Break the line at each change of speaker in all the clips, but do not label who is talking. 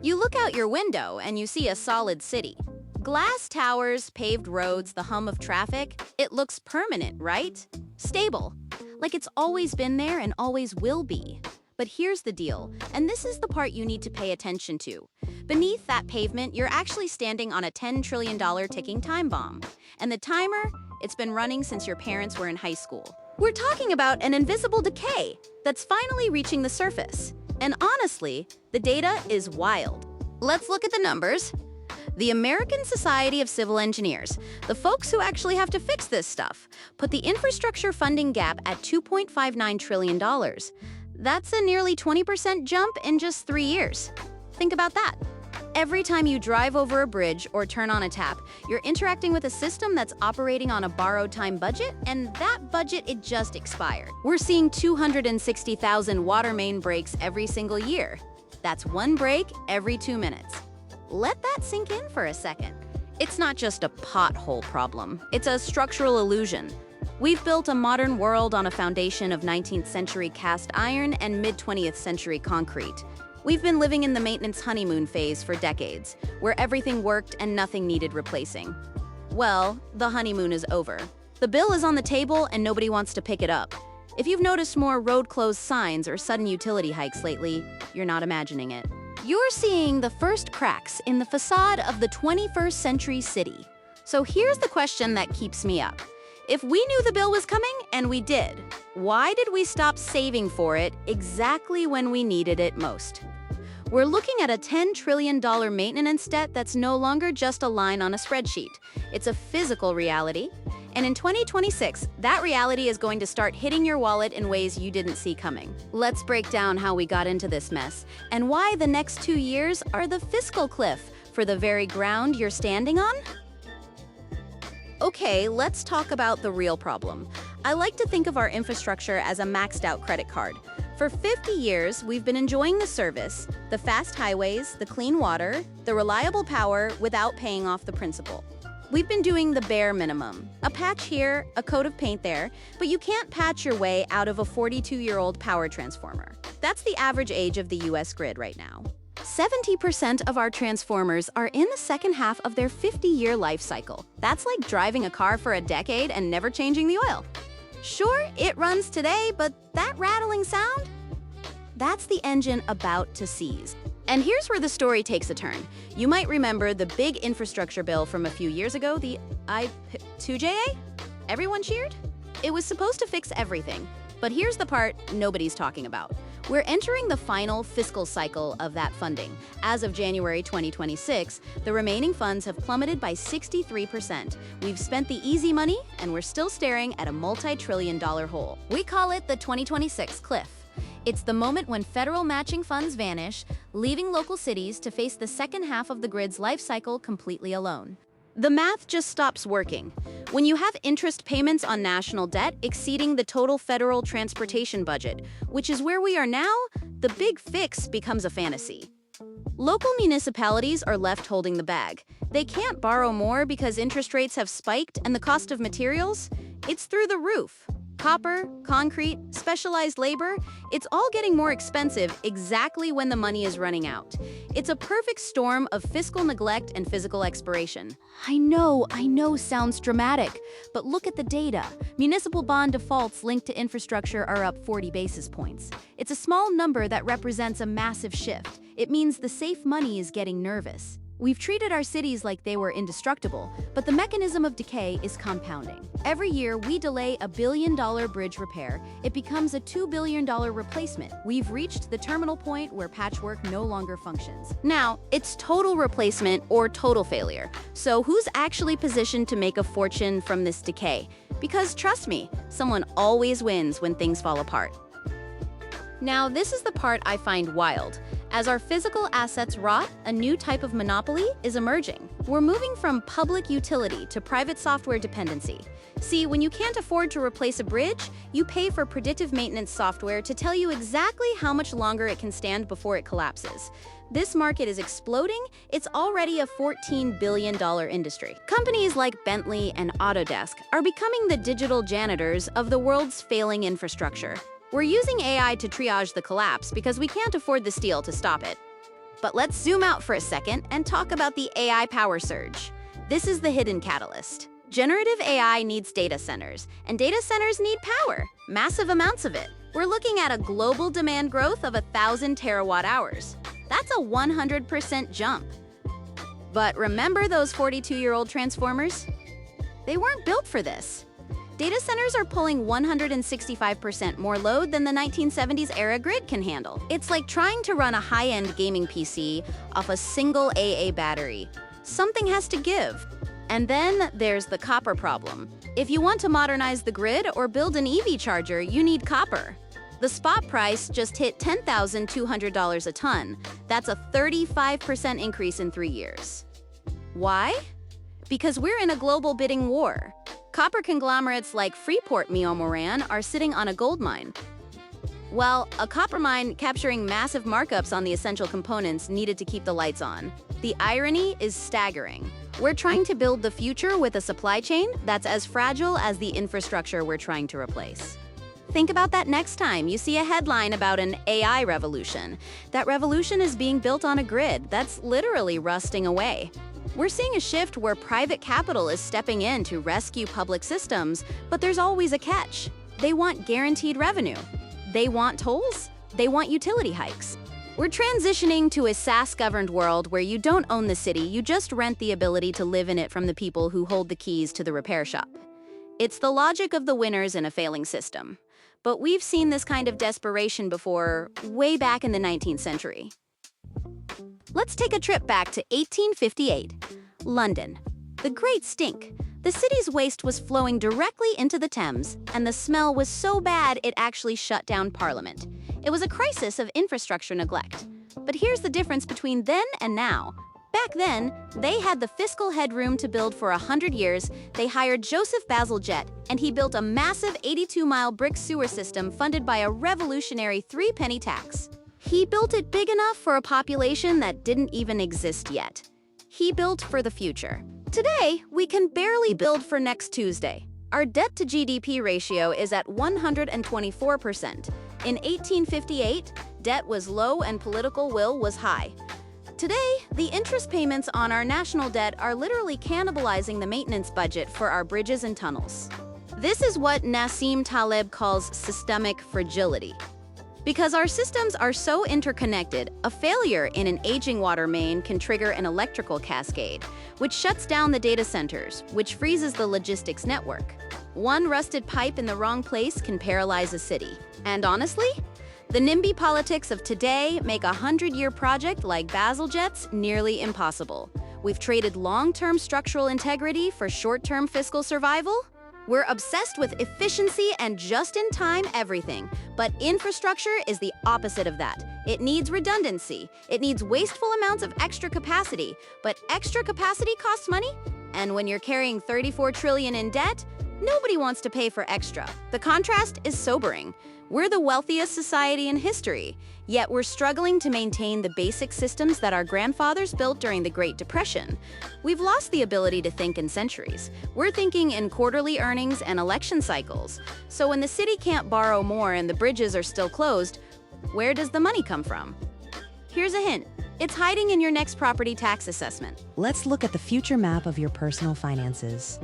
You look out your window and you see a solid city. Glass towers, paved roads, the hum of traffic. It looks permanent, right? Stable. Like it's always been there and always will be. But here's the deal, and this is the part you need to pay attention to. Beneath that pavement, you're actually standing on a $10 trillion ticking time bomb. And the timer, it's been running since your parents were in high school. We're talking about an invisible decay that's finally reaching the surface. And honestly, the data is wild. Let's look at the numbers. The American Society of Civil Engineers, the folks who actually have to fix this stuff, put the infrastructure funding gap at $2.59 trillion. That's a nearly 20% jump in just 3 years. Think about that. Every time you drive over a bridge or turn on a tap, you're interacting with a system that's operating on a borrowed time budget, and that budget, it just expired. We're seeing 260,000 water main breaks every single year. That's one break every 2 minutes. Let that sink in for a second. It's not just a pothole problem, it's a structural illusion. We've built a modern world on a foundation of 19th century cast iron and mid-20th century concrete. We've been living in the maintenance honeymoon phase for decades, where everything worked and nothing needed replacing. Well, the honeymoon is over. The bill is on the table and nobody wants to pick it up. If you've noticed more road closed signs or sudden utility hikes lately, you're not imagining it. You're seeing the first cracks in the facade of the 21st century city. So here's the question that keeps me up. If we knew the bill was coming, and we did, why did we stop saving for it exactly when we needed it most? We're looking at a $10 trillion maintenance debt that's no longer just a line on a spreadsheet. It's a physical reality. And in 2026, that reality is going to start hitting your wallet in ways you didn't see coming. Let's break down how we got into this mess and why the next 2 years are the fiscal cliff for the very ground you're standing on. Okay, let's talk about the real problem. I like to think of our infrastructure as a maxed out credit card. For 50 years, we've been enjoying the service, the fast highways, the clean water, the reliable power without paying off the principal. We've been doing the bare minimum. A patch here, a coat of paint there, but you can't patch your way out of a 42-year-old power transformer. That's the average age of the US grid right now. 70% of our transformers are in the second half of their 50-year life cycle. That's like driving a car for a decade and never changing the oil. Sure, it runs today, but that rattling sound? That's the engine about to seize. And here's where the story takes a turn. You might remember the big infrastructure bill from a few years ago, the I-2JA? Everyone cheered? It was supposed to fix everything. But here's the part nobody's talking about. We're entering the final fiscal cycle of that funding. As of January 2026, the remaining funds have plummeted by 63%. We've spent the easy money, and we're still staring at a multi-trillion-dollar hole. We call it the 2026 cliff. It's the moment when federal matching funds vanish, leaving local cities to face the second half of the grid's life cycle completely alone. The math just stops working. When you have interest payments on national debt exceeding the total federal transportation budget, which is where we are now, the big fix becomes a fantasy. Local municipalities are left holding the bag. They can't borrow more because interest rates have spiked and the cost of materials, it's through the roof. Copper, concrete, specialized labor, it's all getting more expensive exactly when the money is running out. It's a perfect storm of fiscal neglect and physical expiration. I know, sounds dramatic, but look at the data. Municipal bond defaults linked to infrastructure are up 40 basis points. It's a small number that represents a massive shift. It means the safe money is getting nervous. We've treated our cities like they were indestructible, but the mechanism of decay is compounding. Every year, we delay a $1 billion bridge repair. It becomes a $2 billion replacement. We've reached the terminal point where patchwork no longer functions. Now, it's total replacement or total failure. So who's actually positioned to make a fortune from this decay? Because trust me, someone always wins when things fall apart. Now, this is the part I find wild. As our physical assets rot, a new type of monopoly is emerging. We're moving from public utility to private software dependency. See, when you can't afford to replace a bridge, you pay for predictive maintenance software to tell you exactly how much longer it can stand before it collapses. This market is exploding. It's already a $14 billion industry. Companies like Bentley and Autodesk are becoming the digital janitors of the world's failing infrastructure. We're using AI to triage the collapse because we can't afford the steel to stop it. But let's zoom out for a second and talk about the AI power surge. This is the hidden catalyst. Generative AI needs data centers, and data centers need power, massive amounts of it. We're looking at a global demand growth of 1,000 terawatt hours. That's a 100% jump. But remember those 42-year-old transformers? They weren't built for this. Data centers are pulling 165% more load than the 1970s era grid can handle. It's like trying to run a high-end gaming PC off a single AA battery. Something has to give. And then there's the copper problem. If you want to modernize the grid or build an EV charger, you need copper. The spot price just hit $10,200 a ton. That's a 35% increase in 3 years. Why? Because we're in a global bidding war. Copper conglomerates like Freeport-McMoRan are sitting on a gold mine. Well, a copper mine capturing massive markups on the essential components needed to keep the lights on. The irony is staggering. We're trying to build the future with a supply chain that's as fragile as the infrastructure we're trying to replace. Think about that next time you see a headline about an AI revolution. That revolution is being built on a grid that's literally rusting away. We're seeing a shift where private capital is stepping in to rescue public systems, but there's always a catch. They want guaranteed revenue. They want tolls. They want utility hikes. We're transitioning to a SaaS-governed world where you don't own the city, you just rent the ability to live in it from the people who hold the keys to the repair shop. It's the logic of the winners in a failing system. But we've seen this kind of desperation before, way back in the 19th century. Let's take a trip back to 1858. London. The Great Stink. The city's waste was flowing directly into the Thames, and the smell was so bad it actually shut down Parliament. It was a crisis of infrastructure neglect. But here's the difference between then and now. Back then, they had the fiscal headroom to build for 100 years. They hired Joseph Bazalgette, and he built a massive 82-mile brick sewer system funded by a revolutionary 3-penny tax. He built it big enough for a population that didn't even exist yet. He built for the future. Today, we can barely build for next Tuesday. Our debt-to-GDP ratio is at 124%. In 1858, debt was low and political will was high. Today, the interest payments on our national debt are literally cannibalizing the maintenance budget for our bridges and tunnels. This is what Nassim Taleb calls systemic fragility. Because our systems are so interconnected, a failure in an aging water main can trigger an electrical cascade, which shuts down the data centers, which freezes the logistics network. One rusted pipe in the wrong place can paralyze a city. And honestly, the NIMBY politics of today make a 100-year project like Bazalgette's nearly impossible. We've traded long-term structural integrity for short-term fiscal survival. We're obsessed with efficiency and just-in-time everything, but infrastructure is the opposite of that. It needs redundancy. It needs wasteful amounts of extra capacity, but extra capacity costs money. And when you're carrying $34 trillion in debt, nobody wants to pay for extra. The contrast is sobering. We're the wealthiest society in history, yet we're struggling to maintain the basic systems that our grandfathers built during the Great Depression. We've lost the ability to think in centuries. We're thinking in quarterly earnings and election cycles. So when the city can't borrow more and the bridges are still closed, where does the money come from? Here's a hint. It's hiding in your next property tax assessment.
Let's look at the future map of your personal finances.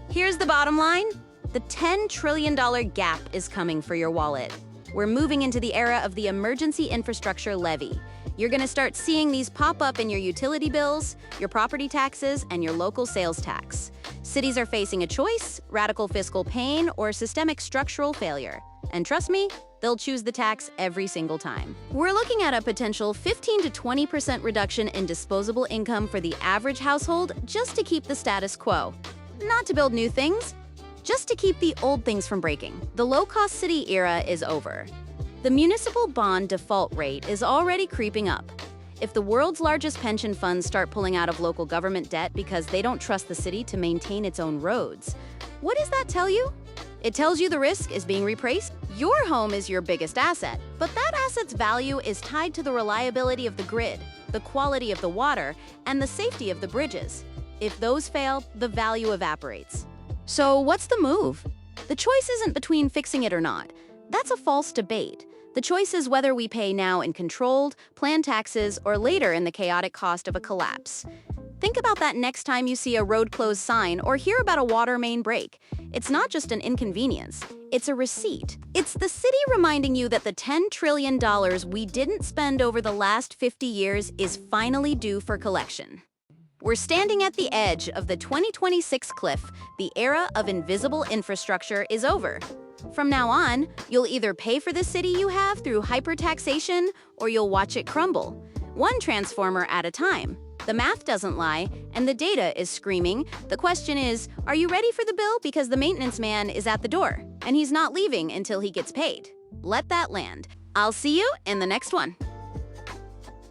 Here's the bottom line. The $10 trillion gap is coming for your wallet. We're moving into the era of the emergency infrastructure levy. You're going to start seeing these pop up in your utility bills, your property taxes, and your local sales tax. Cities are facing a choice: radical fiscal pain or systemic structural failure. And trust me, they'll choose the tax every single time. We're looking at a potential 15 to 20% reduction in disposable income for the average household just to keep the status quo. Not to build new things, just to keep the old things from breaking. The low-cost city era is over. The municipal bond default rate is already creeping up. If the world's largest pension funds start pulling out of local government debt because they don't trust the city to maintain its own roads, what does that tell you? It tells you the risk is being repriced. Your home is your biggest asset, but that asset's value is tied to the reliability of the grid, the quality of the water, and the safety of the bridges. If those fail, the value evaporates. So what's the move? The choice isn't between fixing it or not. That's a false debate. The choice is whether we pay now in controlled, planned taxes or later in the chaotic cost of a collapse. Think about that next time you see a road closed sign or hear about a water main break. It's not just an inconvenience, it's a receipt. It's the city reminding you that the $10 trillion we didn't spend over the last 50 years is finally due for collection. We're standing at the edge of the 2026 cliff. The era of invisible infrastructure is over. From now on, you'll either pay for the city you have through hyper-taxation or you'll watch it crumble, one transformer at a time. The math doesn't lie, and the data is screaming. The question is, are you ready for the bill? Because the maintenance man is at the door, and he's not leaving until he gets paid. Let that land. I'll see you in the next one.